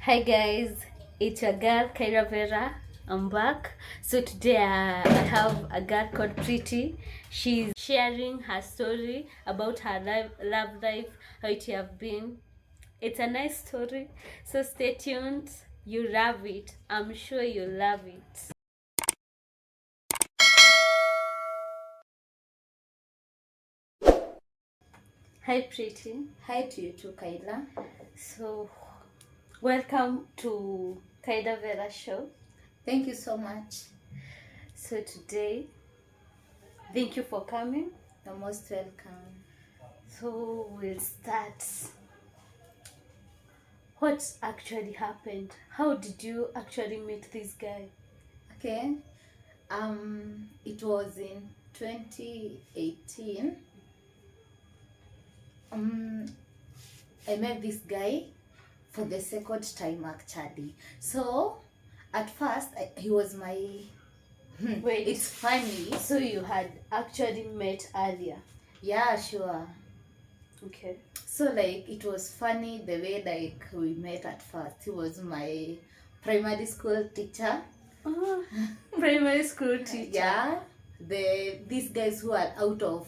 Hi guys, it's your girl Kyra Vera. I'm back. So today I have a girl called Pretty. She's sharing her story about her love life, how it have been. It's a nice story. So stay tuned. You love it. I'm sure you love it. Hi Pretty. Hi to you too, Kyla. So welcome to Kyra Vera show. Thank you so much. So today, thank you for coming. You're most welcome. So we'll start. What actually happened? How did you actually meet this guy? Okay. It was in 2018. I met this guy for the second time actually. So at first he was my Wait, it's funny. So you had actually met earlier? Yeah, sure. Okay. So like it was funny the way like we met at first. He was my primary school teacher. Oh, primary school teacher. Yeah, these guys who are out of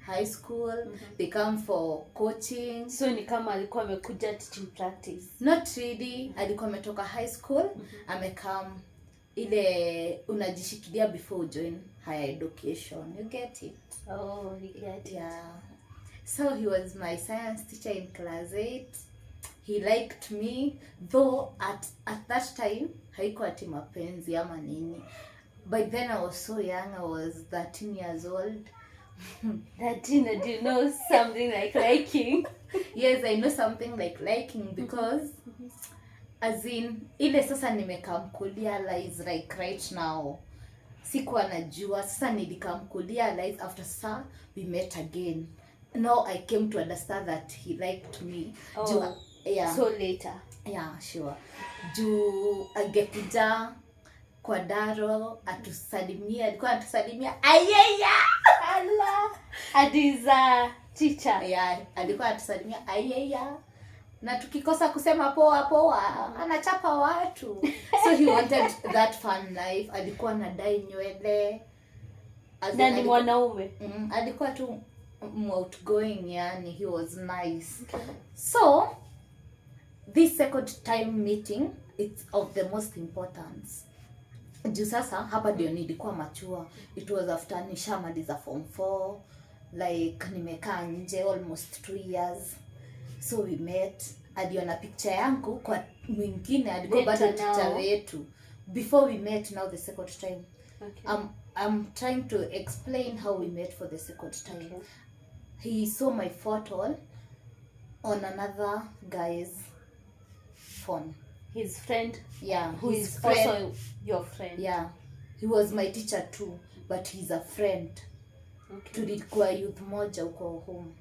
high school, they come for coaching. So ni kama alikuwa amekuja teaching practice? Not really, alikuwa ametoka high school, amekam ile unajishikilia before join higher education. You get it? Oh, you get it. Yeah. So he was my science teacher in class 8. He liked me, though at that time haikuwa ati mapenzi ama nini. By then I was so young. I was 13 years old. 13, do you know something like liking? Yes, I know something like liking because as in ile sasa nimekamkurealize like right now. Sikuwa najua, sasa nilikamkurealize after sasa we met again. Now I came to understand that he liked me. Oh, yeah. So later. Yeah, sure. Juu angekuja kwa daro atusalimia, alikuwa atusalimia ayeya Allah adiza teacher. Yeah, alikuwa atusalimia ayeya, na tukikosa kusema poa poa anachapa watu. So he wanted that fun life. Alikuwa anadai nywele. Na ni mwanaume. Alikuwa tu outgoing, yani he was nice. Okay. So this second time meeting, it's of the most importance. Juu sasa hapa ndio nilikuwa machua. It was after nishamaliza form 4, like nimekaa nje almost 2 years. So we met. Aliona picture yangu kwa mwingine, alikuwa bado teacher wetu. Before we met, now the second time. Okay. I'm trying to explain how we met for the second time. Okay. He saw my photo on another guy's phone. His friend? Yeah. Who is friend. Also your friend? Yeah. He was my teacher too, but he's a friend. Okay. Tulikuwa youth moja uko home.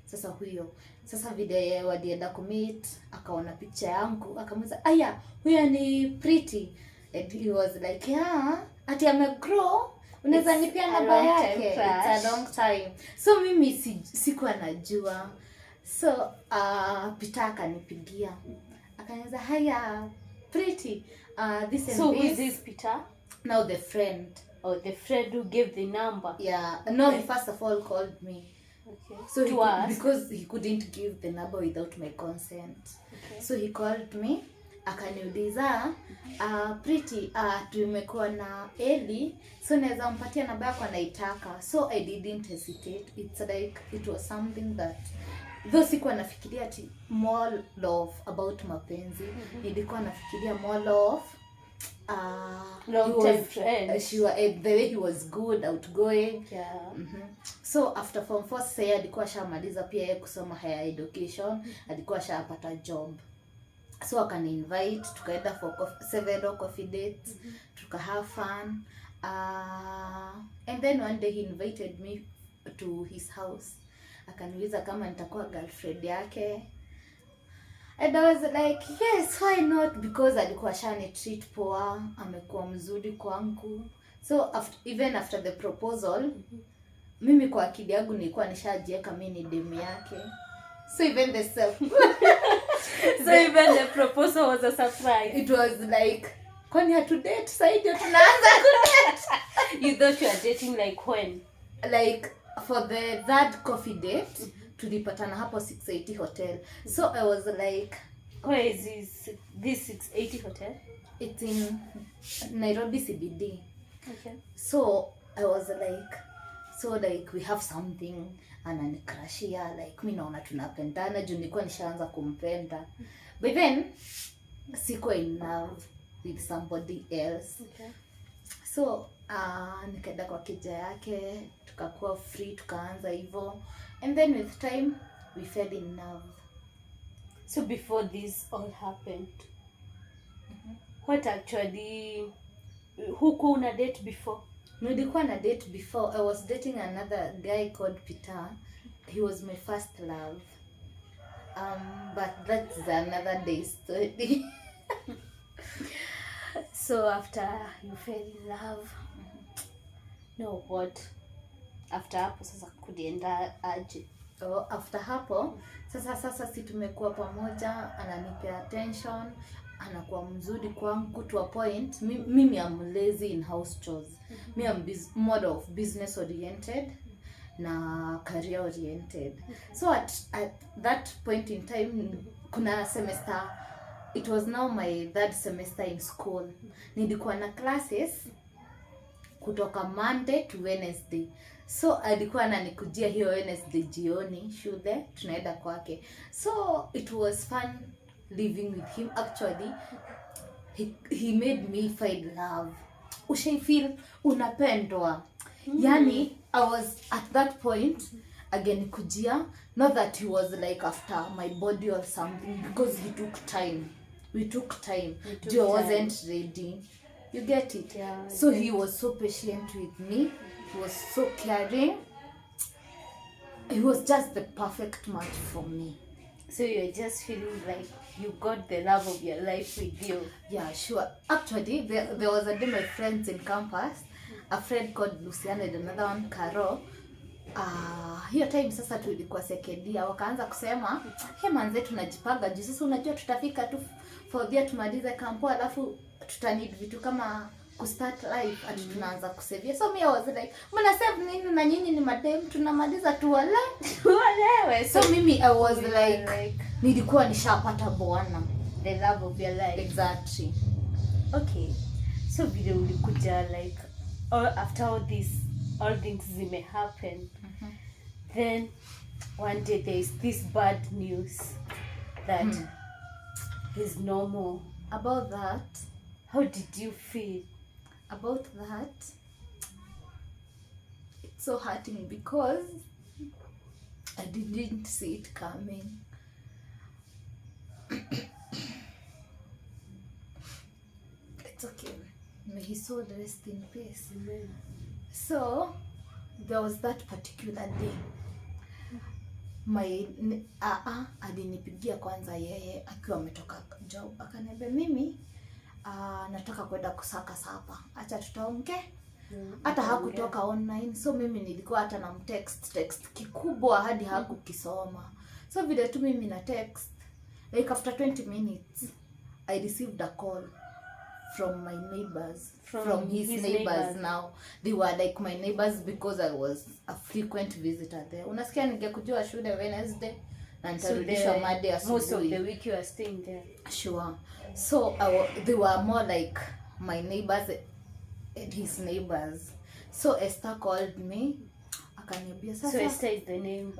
Sasa huyo. Sasa vile walienda kumeet, akaona picture yangu, akamuuliza, "Aya, huyo ni Pretty." And he was like, "Yeah, ati amegrow. Unaweza nipia namba yake?" It's a long time. So mimi sikuwa najua. So Peter akanipigia. Akaniambia, "Haya, Pretty, this and so this." So who is this Peter? Now the friend. Oh, the friend who gave the number. Yeah. No, he first of all called me. Okay. So because he couldn't give the number without my consent. Okay. So he called me, akaniuliza, Pretty, tumekuwa na Eli, so naweza mpatia namba yako anaitaka. So I didn't hesitate. It's like it was something that though sikuwa nafikiria ati more of about mapenzi. Nilikuwa nafikiria more of long time friend. The way he was good, outgoing. Yeah. So after form 4 sasa alikuwa shamaliza pia yeye kusoma higher education, alikuwa shapata job. So akani invite, tukaenda for several coffee dates, tuka have fun. And then one day he invited me to his house. Akaniuliza kama nitakuwa girlfriend yake. And I was like, yes, why not? Because alikuwa shani treat poa, amekuwa mzuri kwangu. So even after the proposal, mimi kwa akili yangu nilikuwa nishajiweka mimi ni demu yake. So even the self So even the proposal was a surprise. It was like, kwani hatu date sasa ndio tunaanza kudate. You thought you were dating like when? Like for the third coffee date, tulipatana hapo 680 hotel. So I was like, Where is this 680 hotel? it's in Nairobi CBD. Okay. So I was like, we have something, ananikrashia, like mi naona tunapendana juu nilikuwa nishaanza kumpenda, but then siko in love with somebody else. Okay. So nikaenda kwa kija yake, tukakuwa free, tukaanza hivyo, and then with time we fell in love. So before this all happened, what actually, huku una date before? Nilikuwa na date before. I was dating another guy called Peter. He was my first love. But that's another day story. So after you fell in love, no, what? After hapo sasa kulienda aje? Oh, after hapo sasa si tumekuwa pamoja, ananipea attention, anakuwa mzuri kwangu to a point. Mimi am lazy in house chores. Me am more of business oriented na career oriented. So at that point in time, kuna semester, it was now my third semester in school. Nilikuwa na classes kutoka Monday to Wednesday. So alikuwa ananikujia hiyo Wednesday jioni shule, tunaenda kwake. So it was fun living with him. Actually, he made me find love. Ushai feel unapendwa. Yani I was at that point again kujia, not that he was like after my body or something, because he took time. We took time. I wasn't ready. You get it? Yeah. So he was so patient with me. He was so caring. He was just the perfect match for me. So you're just feeling like you got the love of your life with you. Yeah, sure. Actually, there was a day my friends in campus, a friend called Luciana and another one Caro. Hiyo time sasa tulikuwa sekedia, wakaanza kusema, "Hey manze, tunajipanga juu sasa unajua tutafika tu for there tumalize kampo, alafu tutanid vitu kama kustart life ati tunaanza kusevia." So me I was like, "Mna save nini na nyinyi ni madem, tunamaliza tu wala." Whatever. So mimi I was like nilikuwa nishapata bwana, the love of your life. Exactly. Okay. So vile ulikuja like after all things zime happen. Then one day there is this bad news that he's no more. About that, how did you feel? About that, it's so hurting because I didn't see it coming. It's okay. May his soul rest in peace. Amen. So there was that particular day. Alinipigia kwanza yeye akiwa ametoka job, akaniambia mimi nataka kwenda kusaka sapa, acha tutaongea. Hata hakutoka online, so mimi nilikuwa hata na text kikubwa hadi hakukisoma. So vile tu mimi na text, like after 20 minutes I received a call from my neighbors, from his neighbors. Now they were like my neighbors because I was a frequent visitor there. Unasikia ningekujua shule Wednesday na nitarudishwa Monday asubuhi. Most of the week you are staying there. Sure. So they were more like my neighbors and his neighbors. So Esther called me, akaniambia sasa. So Esther is the name.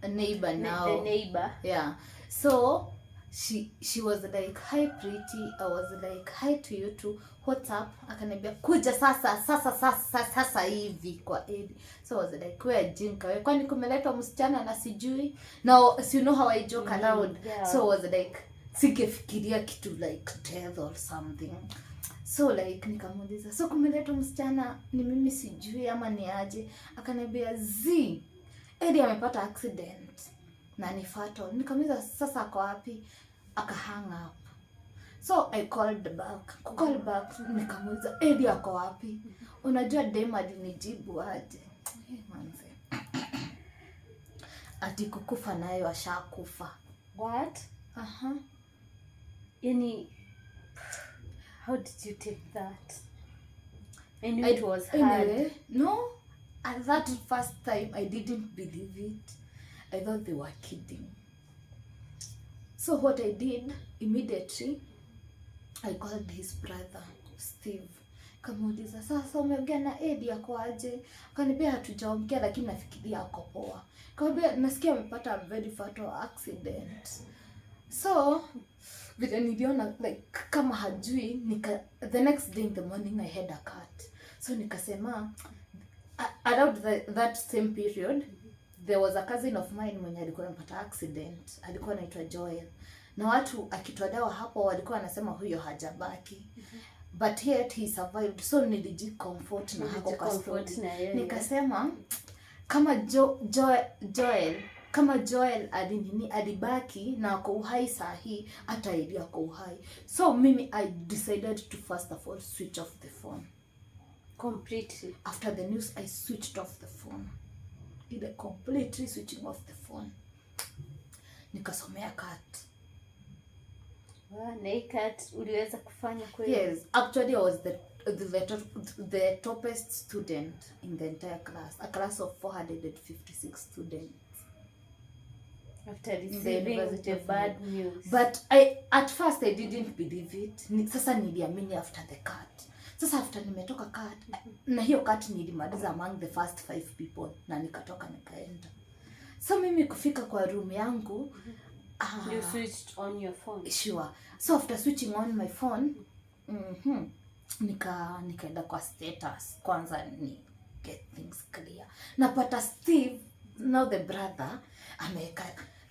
A neighbor now. The neighbor. Yeah. So she was like, "Hi Pretty." I was like, "Hi to you too. What's up?" Akaniambia kuja sasa hivi kwa Edi. So I was like, "Wewe jinka wewe, kwani kumeletwa msichana na sijui?" Now so you know how I joke around. Yeah. So I was like, singefikiria kitu like death or something. So like nikamuuliza, "So kumeletwa msichana ni mimi sijui ama ni aje?" Akaniambia, Edi amepata accident na ni fatal." Nikamuuliza, "Sasa ako wapi?" Aka hang up. So I called back. Nikamuuliza, "Edi ako wapi?" Unajua dem alinijibu aje? Manze. Ati kukufa nayo ashakufa. What? Yani, how did you take that? I knew it was hard. Anyway, no, at that first time I didn't believe it. I thought they were kidding. So what I did immediately, I called his brother Steve. Kamuuliza, sasa umeongea na Eddie ako aje? Akaniambia hatujaongea lakini nafikiria ako poa. Kaambia nasikia amepata a very fatal accident. So vile niliona like kama hajui, the next day in the morning I had a cut. So nikasema around that same period there was a cousin of mine mwenye alikuwa amepata accident. Alikuwa anaitwa Joel. Na watu akitoa dawa hapo walikuwa wanasema huyo hajabaki. But yet he survived. So nilijicomfort na hapo kwa story. Nikasema kama Joel kama Joel alibaki na ako uhai saa hii, hata Eddie ako uhai. So mimi I decided to first of all switch off the phone completely. After the news I switched off the phone. Ile completely switching off the phone. Nikasomea cut. Na hii cut uliweza kufanya kweli? Yes, actually I was the toppest student in the entire class. A class of 456 students. After receiving the bad news. But at first I didn't believe it. Sasa niliamini after the cut. Sasa after nimetoka cut, na hiyo cut nilimaliza among the first 5 people na nikatoka nikaenda. So mimi kufika kwa room yangu, you switched on your phone. Sure. So after switching on my phone, nikaenda kwa status kwanza ni get things clear. Napata Steve, now the brother, ameweka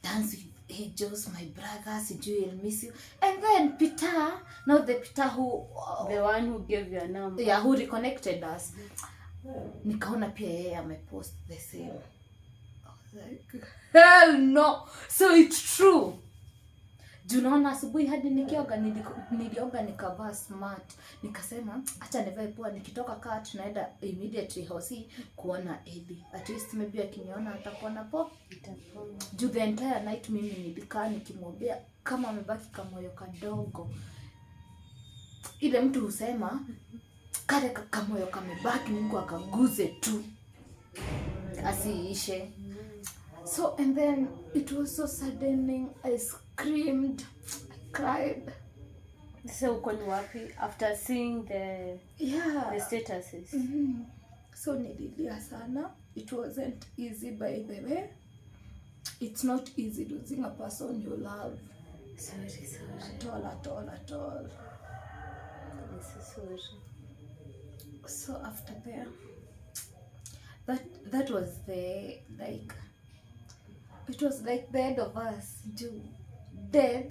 dance with angels, my brother, sijui I'll miss you. And then Peter, now the Peter who the one who gave your number. Yeah, who reconnected us. Nikaona pia yeye amepost the same. I was like, hell no. So it's true. Junaona asubuhi hadi nilioga nikavaa smart. Nikasema acha nivae poa, nikitoka cut naenda immediately hosi kuona Eddie. At least maybe akiniona atakuona poa. Juu the entire night mimi nilikaa nikimwambia kama amebaki kamoyo kadogo. Ile mtu husema kale kamoyo kamebaki, Mungu akaguze tu asiishe. So and then it was so saddening. I screamed, I cried. So uko ni wapi after seeing the statuses? So nililia sana. It wasn't easy, by the way. It's not easy losing a person you love. Sorry. At all. I'm so sorry. So after that was the it was like the end of us. Death,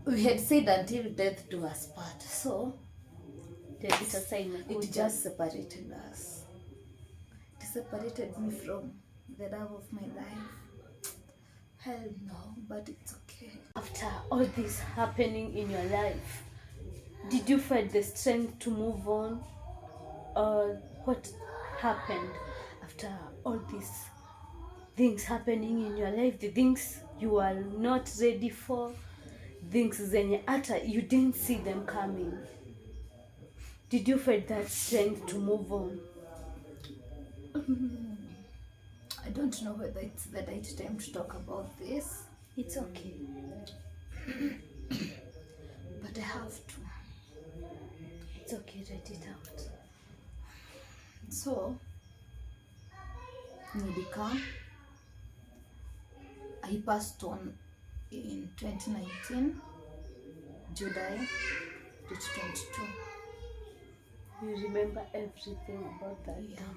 we had said until death do us part. So it just separated us. It separated me from the love of my life. Hell no, but it's okay. After all this happening in your life, did you find the strength to move on? Or what happened after all these things happening in your life? The things you are not ready for, things zenye hata you didn't see them coming. Did you find that strength to move on? I don't know whether it's the right time to talk about this. It's okay. But I have to. It's okay, write it out. So, nilikaa. I passed on in 2019, July 2022. You remember everything about that? Yeah.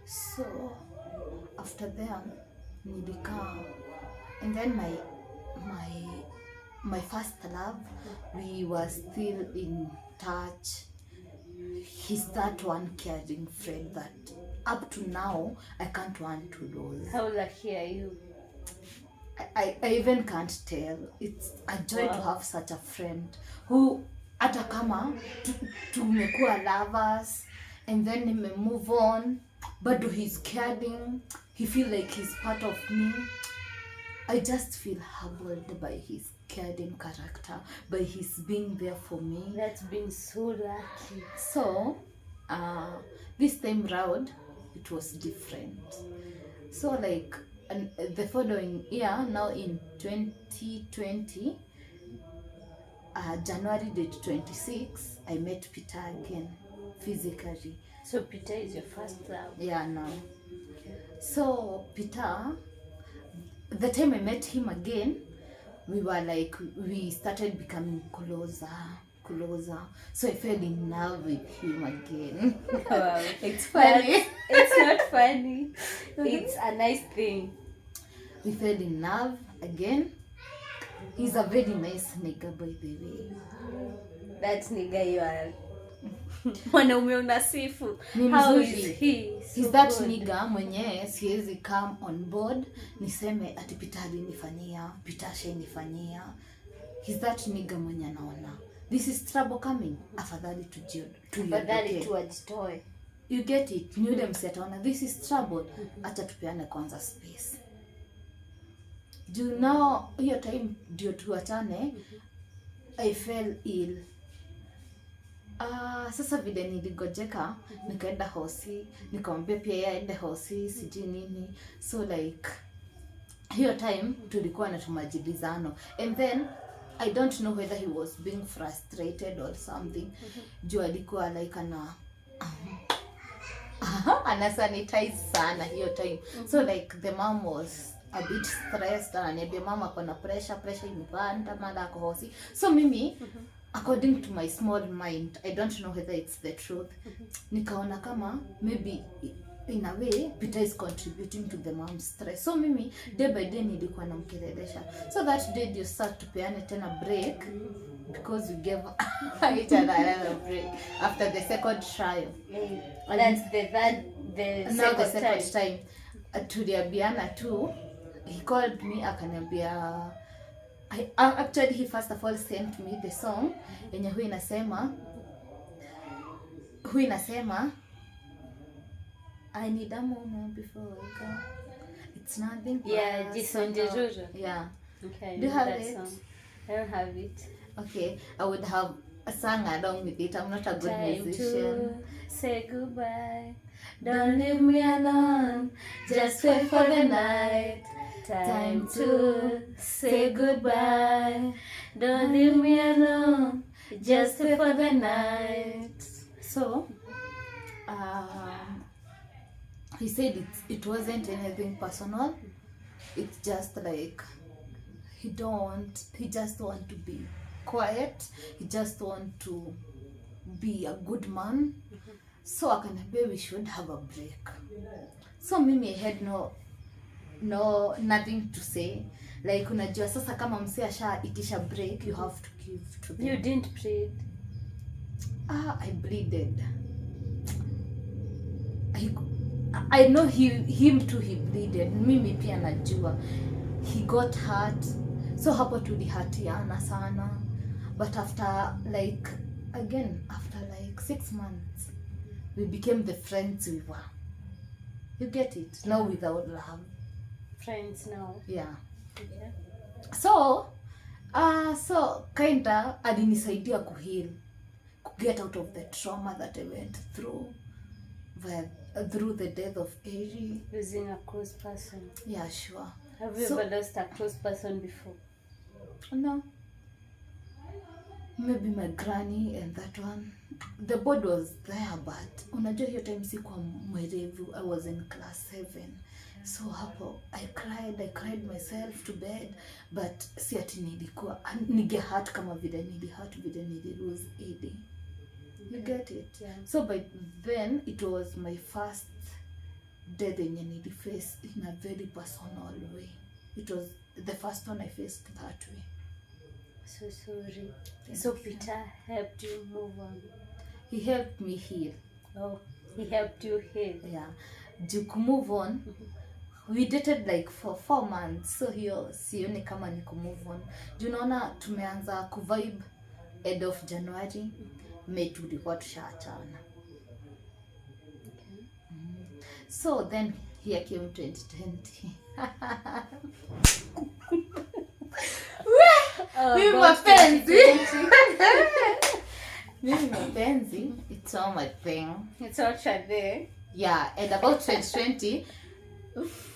So, after that, nilikaa. And then my first love, we were still in touch. He's that one caring friend that up to now I can't want to lose. How lucky are you? I even can't tell. It's a joy to have such a friend who hata kama tumekuwa lovers and then nime move on, but he's caring. He feel like he's part of me. I just feel humbled by his caring character, by his being there for me. That's been so lucky. So, this time round, it was different. So like, and the following year, now in 2020, January date 26, I met Peter again, physically. So Peter is your first love? Yeah, no. So Peter, the time I met him again, we started becoming closer. So I fell in love with him again. Wow. It's funny. It's not funny. It's a nice thing. We fell in love again. He's a very nice nigga, by the way. That nigga you are. Mwanaume unasifu. Ni How mzuri. is he? So He's that good. nigga mwenye siwezi come on board niseme ati Peter alinifanyia, Peter shenifanyia. He's that nigga mwenye anaona this is trouble coming, afadhali Afadhali tuajitoe. You get it? Ni ule msi ataona this is trouble, acha tupeane kwanza space. Do you know hiyo time ndio tuachane, I fell ill. Sasa vile niligojeka, nikaenda hosi, nikamwambia pia yeye aende hosi, sijui nini. So like hiyo time tulikuwa na tumajibizano, and then I don't know whether he was being frustrated or something. Juu alikuwa like ana sanitize sana hiyo time. So like the mom was a bit stressed, ananiambia mama kuna pressure imepanda, mara ako hosi. So mimi according to my small mind, I don't know whether it's the truth, nikaona kama maybe in a way Peter is contributing to the mom's stress. So mimi day by day nilikuwa namkelelesha. So that day you start tupeane tena break because we gave each other another break after the second trial. That's the second time. Tuliambiana tu, he called me akaniambia, actually he first of all sent me the song yenye huwa inasema I need a moment before I go. It's nothing. Yeah, Jason Derulo. Yeah. Okay. Do you have that it? song. I don't have it. Okay, I would have a song along with it. I'm not a good Time musician. to say goodbye. Don't leave me alone. Just wait for the night. Time to say goodbye. Don't leave me alone. Just wait for the night. So, he said it wasn't anything personal. It's just like he just want to be quiet. He just want to be a good man. So akaniambia we should have a break. So mimi I had nothing to say. Like unajua sasa kama msee ashaitisha break, you have to give to them. You didn't plead. I bleeded. I know him too, he bleeded. Mimi pia najua. He got hurt. So hapo tulihatiana sana. But after like 6 months, we became the friends we were. You get it? Now without love. Friends now. Yeah. Yeah. So kinda alinisaidia kuheal, get out of the trauma that I went through the death of Eri. Losing a close person. Yeah, sure. Have you ever lost a close person before? No. Maybe my granny and that one. The board was there, but unajua hiyo time sikuwa mwerevu. I was in class 7. So hapo I cried myself to bed, but si ati nilikuwa hurt kama vile nililose Edie. You get it? Yeah. So by then it was my first death yenye niliface in a very personal way. It was the first one I faced that way. So sorry. Thank So you. Peter helped you move on. He helped me heal. Oh, he helped you heal. Yeah. To move on, we dated like for 4 months. So hiyo sioni kama ni move on. Do unaona tumeanza kuvibe end of January, May tulikuwa tushaachana. Okay. So then here came 2020. Mimi about mapenzi. 2020. Mimi mapenzi, it's all my thing. It's all there. Yeah, and about 2020,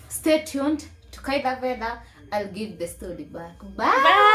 stay tuned to Kaida Veda. I'll give the story back. Bye.